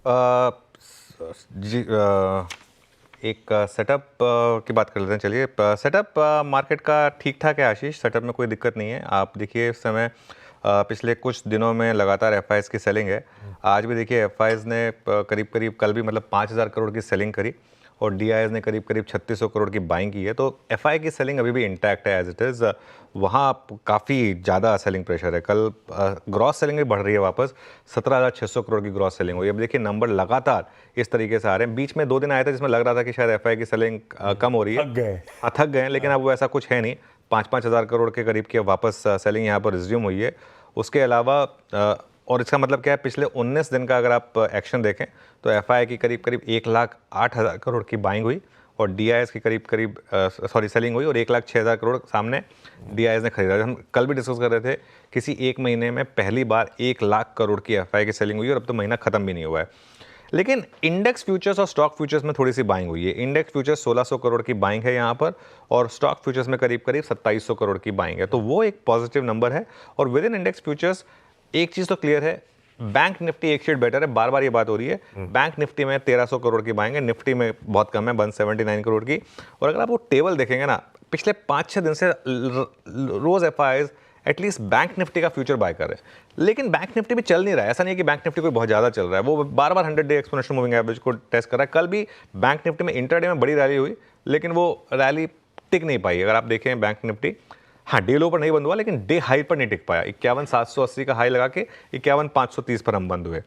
अ, जी एक सेटअप की बात कर लेते हैं। चलिए, सेटअप मार्केट का ठीक ठाक है आशीष, सेटअप में कोई दिक्कत नहीं है। आप देखिए इस समय पिछले कुछ दिनों में लगातार एफआईज की सेलिंग है। आज भी देखिए एफआईज ने करीब करीब कल भी मतलब 5,000 करोड़ की सेलिंग करी और डीआईएस ने करीब करीब 3600 करोड़ की बाइंग की है। तो एफआई की सेलिंग अभी भी इंटैक्ट है एज इट इज़। वहाँ काफ़ी ज़्यादा सेलिंग प्रेशर है। कल ग्रॉस सेलिंग भी बढ़ रही है वापस, 17,600 करोड़ की ग्रॉस सेलिंग हुई। अब देखिए नंबर लगातार इस तरीके से आ रहे हैं। बीच में 2 दिन आए थे जिसमें लग रहा था कि शायद एफआई की सेलिंग कम हो रही है, थक गए। हाँ थक गए हैं, लेकिन अब वो ऐसा कुछ है नहीं। 5,000 करोड़ के करीब की वापस सेलिंग यहाँ पर रिज्यूम हुई है। उसके अलावा और इसका मतलब क्या है, पिछले 19 दिन का अगर आप एक्शन देखें तो एफआई की करीब करीब 1,08,000 करोड़ की बाइंग हुई और डीआईएस की करीब करीब सेलिंग हुई और 1,06,000 करोड़ सामने डीआईएस ने खरीदा। हम कल भी डिस्कस कर रहे थे, किसी एक महीने में पहली बार 1,00,000 करोड़ की एफआई की सेलिंग हुई और अब तो महीना खत्म भी नहीं हुआ है। लेकिन इंडेक्स फ्यूचर्स और स्टॉक फ्यूचर्स में थोड़ी सी बाइंग हुई है। इंडेक्स फ्यूचर्स 1,600 करोड़ की बाइंग है यहाँ पर और स्टॉक फ्यूचर्स में करीब करीब 2,700 करोड़ की बाइंग है। तो वो एक पॉजिटिव नंबर है। और विद इन इंडेक्स फ्यूचर्स एक चीज़ तो क्लियर है, बैंक निफ्टी एक शेड बेटर है। बार बार ये बात हो रही है। बैंक निफ्टी में 1,300 करोड़ की बाइंग है, निफ्टी में बहुत कम है, 179 करोड़ की। और अगर आप वो टेबल देखेंगे ना, पिछले 5-6 दिन से रोज एफआईज एटलीस्ट बैंक निफ्टी का फ्यूचर बाय कर रहे हैं, लेकिन बैंक निफ्टी भी चल नहीं रहा है। ऐसा नहीं है कि बैंक निफ्टी कोई बहुत ज़्यादा चल रहा है, वो बार बार 100 डे एक्सपोनेंशियल मूविंग एवरेज को टेस्ट कर रहा है। कल भी बैंक निफ्टी में इंटरडे में बड़ी रैली हुई, लेकिन वो रैली टिक नहीं पाई। अगर आप देखें बैंक निफ्टी, हाँ डे लो पर नहीं बंद हुआ, लेकिन डे हाई पर नहीं टिक पाया। 51,780 का हाई लगा के 51,530 पर हम बंद हुए।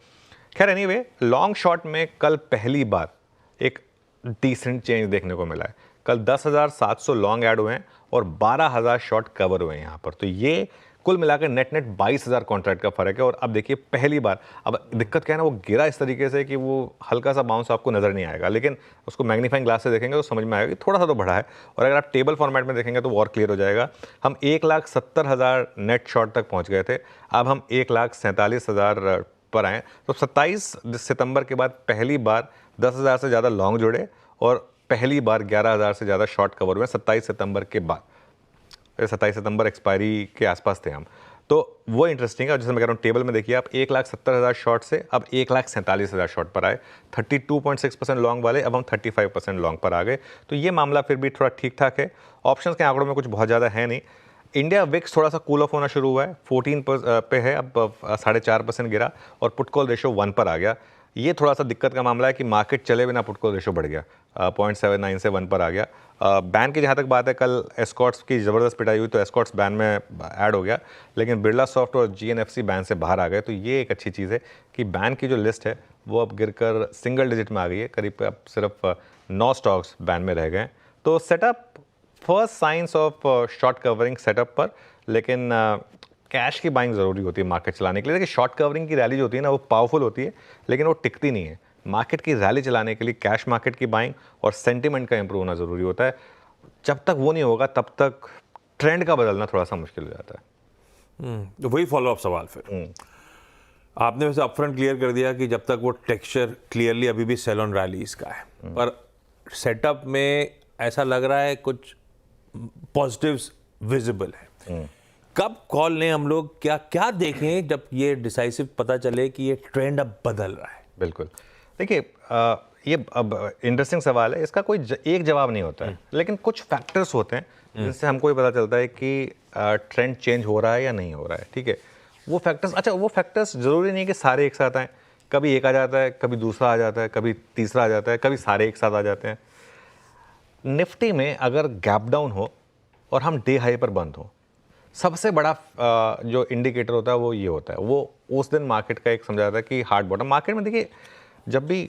खैर एनीवे, लॉन्ग शॉट में कल पहली बार एक डिसेंट चेंज देखने को मिला है। कल 10,700 लॉन्ग ऐड हुए हैं और 12,000 शॉर्ट कवर हुए हैं यहाँ पर। तो ये कुल मिलाकर नेट नेट 22,000 कॉन्ट्रैक्ट का फर्क है। और अब देखिए पहली बार, अब दिक्कत क्या है ना, वो गिरा इस तरीके से कि वो हल्का सा बाउंस आपको नजर नहीं आएगा, लेकिन उसको मैग्नीफाइंग ग्लास से देखेंगे तो समझ में आएगा कि थोड़ा सा तो बढ़ा है। और अगर आप टेबल फॉर्मेट में देखेंगे तो वो और क्लियर हो जाएगा। हम 1,70,000 नेट शॉर्ट तक पहुंच गए थे, अब हम 1,47,000 पर आए। तो 27 सितंबर के बाद पहली बार 10,000 से ज़्यादा लॉन्ग जुड़े और पहली बार 11,000 से ज़्यादा शॉर्ट कवर हुए 27 सितंबर के बाद। 27 सितंबर एक्सपायरी के आसपास थे हम। तो वो इंटरेस्टिंग है। जैसे मैं कह रहा हूँ, टेबल में देखिए आप 1,70,000 शॉर्ट से अब 1,47,000 शॉर्ट पर आए। 32.6% लॉन्ग वाले अब हम 35% लॉन्ग पर आ गए। तो ये मामला फिर भी थोड़ा ठीक ठाक है। ऑप्शंस के आंकड़ों में कुछ बहुत ज़्यादा है नहीं। इंडिया विक्स थोड़ा सा कूल ऑफ होना शुरू हुआ है, 14 पे है, अब 4.5% गिरा और पुट कॉल रेशो 1 पर आ गया। ये थोड़ा सा दिक्कत का मामला है कि मार्केट चले बिना पुट कॉल रेशो बढ़ गया, 0.79 से 1 पर आ गया। बैन की जहाँ तक बात है, कल एस्कॉर्ट्स की ज़बरदस्त पिटाई हुई तो एस्कॉर्ट्स बैन में ऐड हो गया, लेकिन बिरला सॉफ्ट और जीएनएफसी बैन से बाहर आ गए। तो ये एक अच्छी चीज़ है कि बैन की जो लिस्ट है वो अब गिरकर सिंगल डिजिट में आ गई है। करीब अब सिर्फ 9 स्टॉक्स बैन में रह गए। तो setup first science of short covering setup पर, लेकिन कैश की बाइंग ज़रूरी होती है मार्केट चलाने के लिए। देखिए शॉर्ट कवरिंग की रैली जो होती है ना, वो पावरफुल होती है, लेकिन वो टिकती नहीं है। मार्केट की रैली चलाने के लिए कैश मार्केट की बाइंग और सेंटिमेंट का इंप्रूव होना ज़रूरी होता है। जब तक वो नहीं होगा तब तक ट्रेंड का बदलना थोड़ा सा मुश्किल हो जाता है। तो वही फॉलो अप सवाल फिर आपने वैसे अपफ्रंट क्लियर कर दिया कि जब तक वो टेक्सचर क्लियरली अभी भी सेल ऑन रैलीज का है, पर सेटअप में ऐसा लग रहा है कुछ पॉजिटिव्स विजिबल है। कब कॉल लें हम लोग, क्या क्या देखें जब ये डिसाइसिव पता चले कि ये ट्रेंड अब बदल रहा है? बिल्कुल, देखिए ये अब इंटरेस्टिंग सवाल है। इसका कोई एक जवाब नहीं होता है, लेकिन कुछ फैक्टर्स होते हैं जिनसे हमको ये पता चलता है कि ट्रेंड चेंज हो रहा है या नहीं हो रहा है। ठीक है, वो फैक्टर्स, अच्छा वो फैक्टर्स ज़रूरी नहीं कि सारे एक साथ आएँ। कभी एक आ जाता है, कभी दूसरा आ जाता है, कभी तीसरा आ जाता है, कभी सारे एक साथ आ जाते हैं। निफ्टी में अगर गैप डाउन हो और हम डे हाई पर बंद हो, सबसे बड़ा जो इंडिकेटर होता है वो ये होता है, वो उस दिन मार्केट का एक समझा जाता है कि हार्ड बॉटम। मार्केट में देखिए जब भी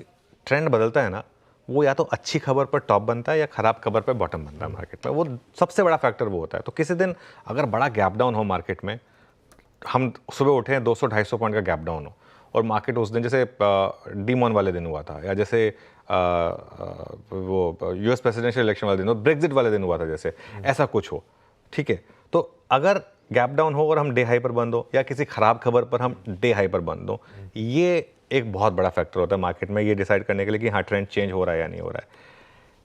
ट्रेंड बदलता है ना, वो या तो अच्छी खबर पर टॉप बनता है या खराब खबर पर बॉटम बनता है मार्केट में। वो सबसे बड़ा फैक्टर वो होता है। तो किसी दिन अगर बड़ा गैप डाउन हो मार्केट में, हम सुबह उठे हैं 200-250 पॉइंट का गैप डाउन हो और मार्केट उस दिन जैसे डीमॉन वाले दिन हुआ था, या जैसे वो यूएस प्रेसिडेंशियल इलेक्शन वाले दिन हो, ब्रेक्जिट वाले दिन हुआ था, जैसे ऐसा कुछ हो, ठीक है, तो अगर गैप डाउन हो और हम डे हाई पर बंद हो या किसी खराब खबर पर हम डे हाई पर बंद हो, ये एक बहुत बड़ा फैक्टर होता है मार्केट में ये डिसाइड करने के लिए कि हाँ ट्रेंड चेंज हो रहा है या नहीं हो रहा है।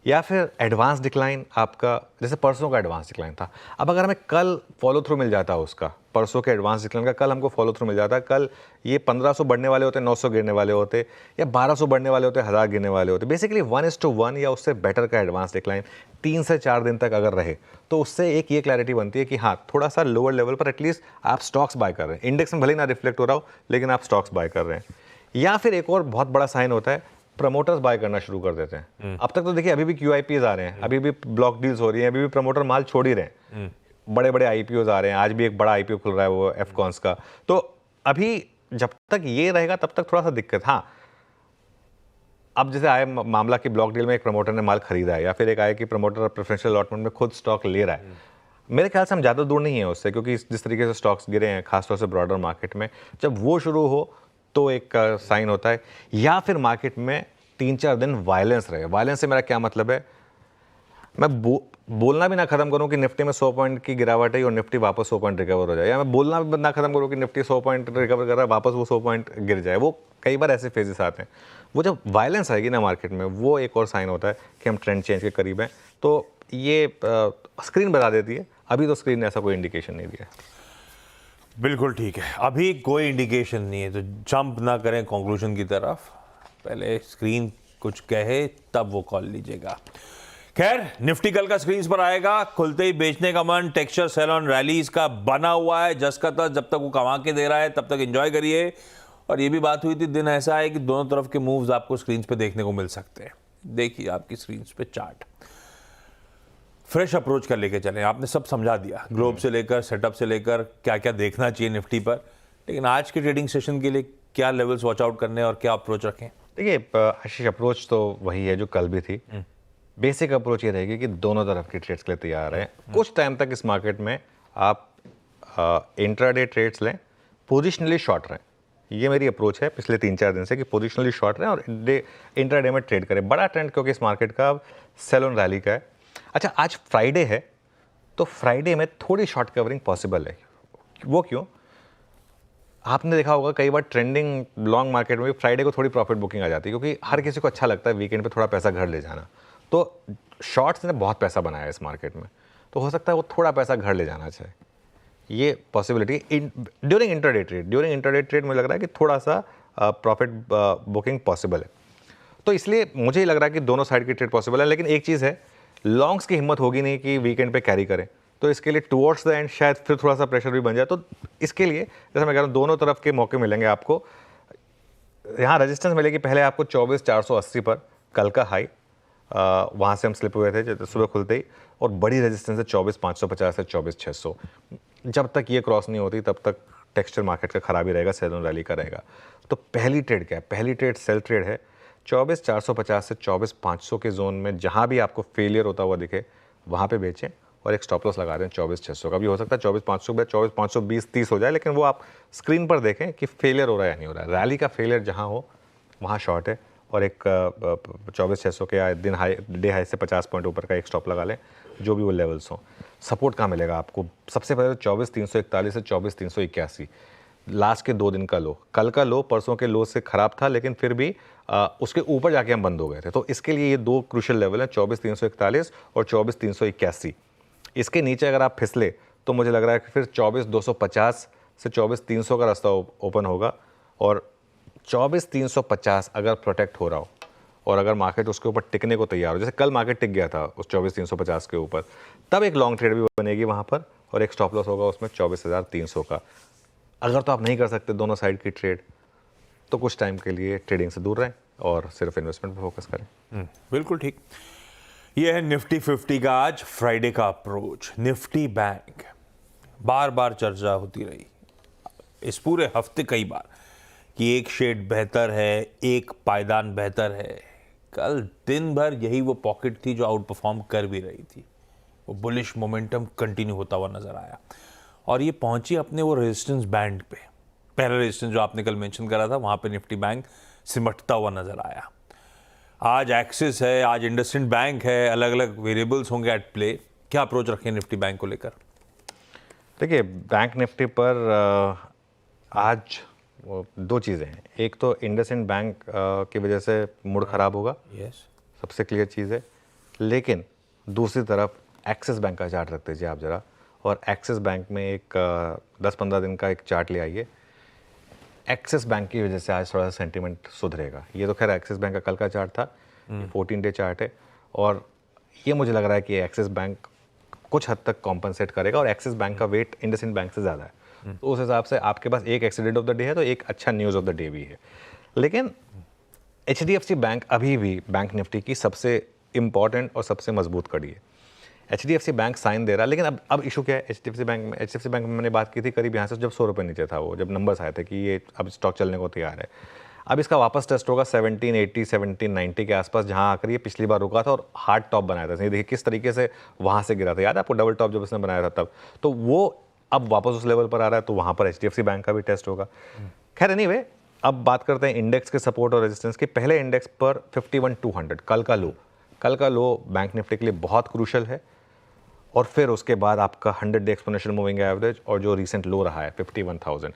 या फिर एडवांस डिक्लाइन आपका, जैसे परसों का एडवांस डिक्लाइन था, अब अगर हमें कल फॉलो थ्रू मिल जाता उसका, परसों के एडवांस डिक्लाइन का कल हमको फॉलो थ्रू मिल जाता, कल ये 1500 बढ़ने वाले होते, 900 गिरने वाले होते, या 1200 बढ़ने वाले होते, 1000 गिरने वाले होते, बेसिकली 1:1 या उससे बेटर का एडवांस डिक्लाइन 3 से 4 दिन तक अगर रहे, तो उससे एक ये क्लैरिटी बनती है कि हाँ, थोड़ा सा लोअर लेवल पर एटलीस्ट आप स्टॉक्स बाय कर रहे हैं, इंडेक्स में भले ही ना रिफ्लेक्ट हो रहा हो, लेकिन आप स्टॉक्स बाय कर रहे हैं। या फिर एक और बहुत बड़ा साइन होता है, प्रमोटर्स बाय करना शुरू कर देते हैं। अब तक तो देखिए अभी भी QIPs आ रहे हैं, अभी भी ब्लॉक डील्स हो रही हैं, अभी भी प्रमोटर माल छोड़ ही रहे हैं, बड़े बड़े IPOs आ रहे हैं, आज भी एक बड़ा IPO खुल रहा है वो एफकॉन्स का। तो अभी जब तक ये रहेगा तब तक थोड़ा सा दिक्कत। हाँ, अब जैसे आए मामला कि ब्लॉक डील में एक प्रमोटर ने माल खरीदा है, या फिर एक आया कि प्रमोटर प्रेफरेंशियल अलॉटमेंट में खुद स्टॉक ले रहा है, मेरे ख्याल से हम ज़्यादा दूर नहीं है उससे, क्योंकि जिस तरीके से स्टॉक्स गिरे हैं खासतौर से ब्रॉडर मार्केट में, जब वो शुरू हो तो एक साइन होता है। या फिर मार्केट में 3-4 दिन वायलेंस रहे। वायलेंस से मेरा क्या मतलब है, मैं बोलना भी ना खत्म करूं कि निफ्टी में 100 पॉइंट की गिरावट है और निफ्टी वापस 100 पॉइंट रिकवर हो जाए, या मैं बोलना भी ना खत्म करूं कि निफ्टी 100 पॉइंट रिकवर कर रहा है, वापस वो 100 पॉइंट गिर जाए। वो कई बार ऐसे फेजेस आते हैं। वो जब वायलेंस आएगी ना मार्केट में, वो एक और साइन होता है कि हम ट्रेंड चेंज के करीब हैं। तो ये स्क्रीन बता देती है, अभी तो स्क्रीन ने ऐसा कोई इंडिकेशन नहीं दिया। बिल्कुल ठीक है, अभी कोई इंडिकेशन नहीं है, तो जंप ना करें कंक्लूजन की तरफ, पहले स्क्रीन कुछ कहे तब वो कॉल लीजिएगा। खैर, निफ्टी कल का स्क्रीन पर आएगा, खुलते ही बेचने का मन टेक्सचर सेल ऑन रैलीज का बना हुआ है। जस का तस, जब तक वो कमा के दे रहा है तब तक एंजॉय करिए। और ये भी बात हुई थी, दिन ऐसा है कि दोनों तरफ के मूव्स आपको स्क्रीन पे देखने को मिल सकते हैं। देखिए आपकी स्क्रीन पे चार्ट, फ्रेश अप्रोच कर लेके चलें। आपने सब समझा दिया, ग्लोब से लेकर सेटअप से लेकर क्या क्या देखना चाहिए निफ्टी पर, लेकिन आज के ट्रेडिंग सेशन के लिए क्या लेवल्स वॉच आउट करने और क्या अप्रोच रखें? देखिए आशीष, अप्रोच तो वही है जो कल भी थी। बेसिक अप्रोच ये रहेगी कि दोनों तरफ की ट्रेड्स के लिए तैयार हैं। कुछ टाइम तक इस मार्केट में आप इंट्राडे ट्रेड्स लें, पोजिशनली शॉर्ट रहें। ये मेरी अप्रोच है पिछले 3-4 दिन से कि पोजिशनली शॉर्ट रहें और इंट्राडे में ट्रेड करें। बड़ा ट्रेंड क्योंकि इस मार्केट का सेल ऑन रैली का है। अच्छा, आज फ्राइडे है, तो फ्राइडे में थोड़ी शॉर्ट कवरिंग पॉसिबल है। वो क्यों? आपने देखा होगा कई बार ट्रेंडिंग लॉन्ग मार्केट में फ्राइडे को थोड़ी प्रॉफिट बुकिंग आ जाती है, क्योंकि हर किसी को अच्छा लगता है वीकेंड पे थोड़ा पैसा घर ले जाना। तो शॉर्ट्स ने बहुत पैसा बनाया है इस मार्केट में, तो हो सकता है वो थोड़ा पैसा घर ले जाना चाहे। ये पॉसिबिलिटी ड्यूरिंग इंटरडे ट्रेड मुझे लग रहा है कि थोड़ा सा प्रॉफिट बुकिंग पॉसिबल है। तो इसलिए मुझे ही लग रहा है कि दोनों साइड की ट्रेड पॉसिबल है। लेकिन एक चीज़ है, लॉन्ग्स की हिम्मत होगी नहीं कि वीकेंड पे कैरी करें, तो इसके लिए टुवर्ड्स द एंड शायद फिर थोड़ा सा प्रेशर भी बन जाए। तो इसके लिए जैसे मैं कह रहा हूँ, दोनों तरफ के मौके मिलेंगे आपको। यहाँ रेजिस्टेंस मिलेगी पहले आपको 24,480 पर, कल का हाई, वहाँ से हम स्लिप हुए थे सुबह खुलते ही, और बड़ी रेजिस्टेंस है 24,550 से 24,600। जब तक ये क्रॉस नहीं होती तब तक टेक्सचर मार्केट का खराब ही रहेगा, सेल ऑन रैली का रहेगा। तो पहली ट्रेड क्या है? पहली ट्रेड सेल ट्रेड है। 24,450 से 24,500 के जोन में जहाँ भी आपको फेलियर होता हुआ दिखे वहाँ पे बेचें, और एक स्टॉप लॉस लगा रहे हैं 24,600 का। भी हो सकता है 24,500 पे 24,520-30 हो जाए, लेकिन वो आप स्क्रीन पर देखें कि फेलियर हो रहा है या नहीं हो रहा है। रैली का फेलियर जहाँ हो वहाँ शॉर्ट है, और एक 24,600 के दिन हाई, डे हाई से 50 पॉइंट ऊपर का एक स्टॉप लगा लें, जो भी वो लेवल्स हों। सपोर्ट कहाँ मिलेगा आपको? सबसे पहले 24,341 से 24,381, लास्ट के 2 दिन का लो। कल का लो परसों के लो से खराब था, लेकिन फिर भी उसके ऊपर जाके हम बंद हो गए थे। तो इसके लिए ये 2 क्रूशियल लेवल हैं, 24,341 और 24,381। इसके नीचे अगर आप फिसले तो मुझे लग रहा है कि फिर 24,250 से 24,300 का रास्ता ओपन होगा। और 24,350 अगर प्रोटेक्ट हो रहा हो और अगर मार्केट उसके ऊपर टिकने को तैयार हो, जैसे कल मार्केट टिक गया था उस 24,350 के ऊपर, तब एक लॉन्ग ट्रेड भी बनेगी वहाँ पर, और एक स्टॉप लॉस होगा उसमें 24,300 का। अगर तो आप नहीं कर सकते दोनों साइड की ट्रेड, तो कुछ टाइम के लिए ट्रेडिंग से दूर रहें और सिर्फ इन्वेस्टमेंट पर फोकस करें। बिल्कुल ठीक। ये है निफ्टी 50 का आज फ्राइडे का अप्रोच। निफ्टी बैंक, बार बार चर्चा होती रही इस पूरे हफ्ते कई बार कि एक शेड बेहतर है, एक पायदान बेहतर है। कल दिन भर यही वो पॉकेट थी जो आउट परफॉर्म कर भी रही थी। वो बुलिश मोमेंटम कंटिन्यू होता हुआ नजर आया, और ये पहुंची अपने वो रेजिस्टेंस बैंड पे। पहला रेजिस्टेंस जो आपने कल मेंशन करा था, वहां पे निफ्टी बैंक सिमटता हुआ नजर आया। आज एक्सिस है, आज इंडसइंड बैंक है, अलग अलग वेरिएबल्स होंगे एट प्ले। क्या अप्रोच रखें निफ्टी बैंक को लेकर? देखिए, बैंक निफ्टी पर आज 2 चीज़ें हैं। एक तो इंडसइंड बैंक की वजह से मूड ख़राब होगा, यस, सबसे क्लियर चीज़ है। लेकिन दूसरी तरफ एक्सिस बैंक का चार्ट रख दीजिए आप ज़रा, और एक्सिस बैंक में एक 10-15 दिन का एक चार्ट ले आइए। एक्सिस बैंक की वजह से आज थोड़ा सा सेंटीमेंट सुधरेगा। ये तो खैर एक्सिस बैंक का कल का चार्ट था, 14 डे चार्ट है, और ये मुझे लग रहा है कि एक्सिस बैंक कुछ हद तक कॉम्पनसेट करेगा, और एक्सिस बैंक का वेट इंडसइंड बैंक से ज़्यादा है, तो उस हिसाब से आपके पास एक एक्सीडेंट ऑफ द डे है तो एक अच्छा न्यूज़ ऑफ द डे भी है। लेकिन HDFC बैंक अभी भी बैंक निफ्टी की सबसे इंपॉर्टेंट और सबसे मजबूत कड़ी है। HDFC बैंक साइन दे रहा है, लेकिन अब इशू क्या है HDFC बैंक में मैंने बात की थी करीब यहाँ से जब 100 रुपये नीचे था, वो जब नंबर्स आए थे कि ये अब स्टॉक चलने को तैयार है। अब इसका वापस टेस्ट होगा 1780 1790 के आसपास, जहाँ आकर ये पिछली बार रुका था और हार्ड टॉप बनाया था। देखिए किस तरीके से वहाँ से गिरा था, याद है आपको डबल टॉप जब उसने बनाया था तब, तो वो अब वापस उस लेवल पर आ रहा है, तो वहाँ पर HDFC बैंक का भी टेस्ट होगा। खैर एनीवे, अब बात करते हैं इंडेक्स के सपोर्ट और रेजिस्टेंस की। पहले इंडेक्स पर 51,200 कल का लो बैंक निफ्टी के लिए बहुत क्रूशल है, और फिर उसके बाद आपका 100 डे एक्सपोनेंशियल मूविंग एवरेज और जो रिसेंट लो रहा है 51,000।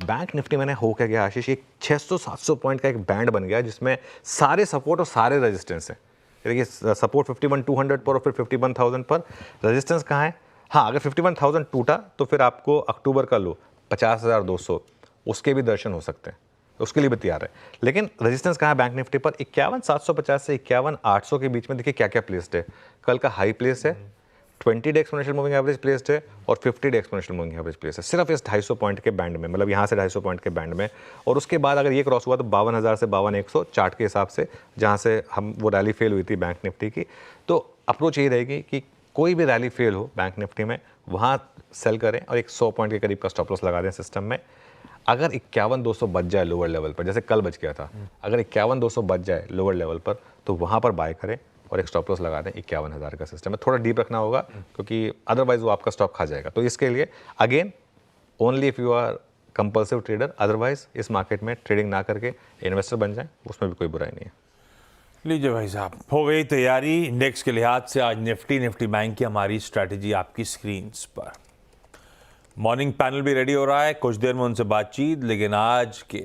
बैंक निफ्टी मैंने हो क्या गया आशीष, एक 600-700 पॉइंट का एक बैंड बन गया जिसमें सारे सपोर्ट और सारे रेजिस्टेंस हैं। देखिए सपोर्ट 51,200 पर और फिर 51,000 पर, रेजिस्टेंस कहाँ है? हाँ, अगर 51,000 टूटा तो फिर आपको अक्टूबर का लो 50,200 उसके भी दर्शन हो सकते हैं, उसके लिए भी तैयार है। लेकिन रेजिस्टेंस कहाँ है बैंक निफ्टी पर? 51,750 से 51,800 के बीच में। देखिए क्या क्या प्लेस्ड है। कल का हाई प्लेस है, 20 day exponential moving average placed है, और 50 day exponential moving average place है, सिर्फ इस 250 पॉइंट के बैंड में, मतलब यहाँ से 250 पॉइंट के बैंड में। और उसके बाद अगर ये क्रॉस हुआ तो 52,000 से 52,100 चार्ट के हिसाब से, जहाँ से हम वो रैली फेल हुई थी बैंक निफ्टी की। तो अप्रोच यही रहेगी कि कोई भी रैली फेल हो बैंक निफ्टी में, वहाँ सेल करें और एक 100 पॉइंट के करीब का स्टॉप लॉस लगा दें सिस्टम में। अगर 51,200 बच जाए लोअर लेवल पर, जैसे कल बच गया था, अगर 51,200 बच जाए लोअर लेवल पर, तो वहाँ पर बाय करें और एक स्टॉप लॉस लगा दें। 51,000 का सिस्टम है, थोड़ा डीप रखना होगा क्योंकि अदरवाइज वो आपका स्टॉप खा जाएगा। तो इसके लिए again only if you are compulsive trader, otherwise इस मार्केट में ट्रेडिंग ना करके इन्वेस्टर बन जाएं, उसमें भी कोई बुराई नहीं है। लीजिए भाई साहब, हो गई तैयारी इंडेक्स के लिहाज से। आज निफ्टी बैंक की हमारी स्ट्रैटेजी आपकी स्क्रीन्स पर। मॉर्निंग पैनल भी रेडी हो रहा है, कुछ देर में उनसे बातचीत, लेकिन आज के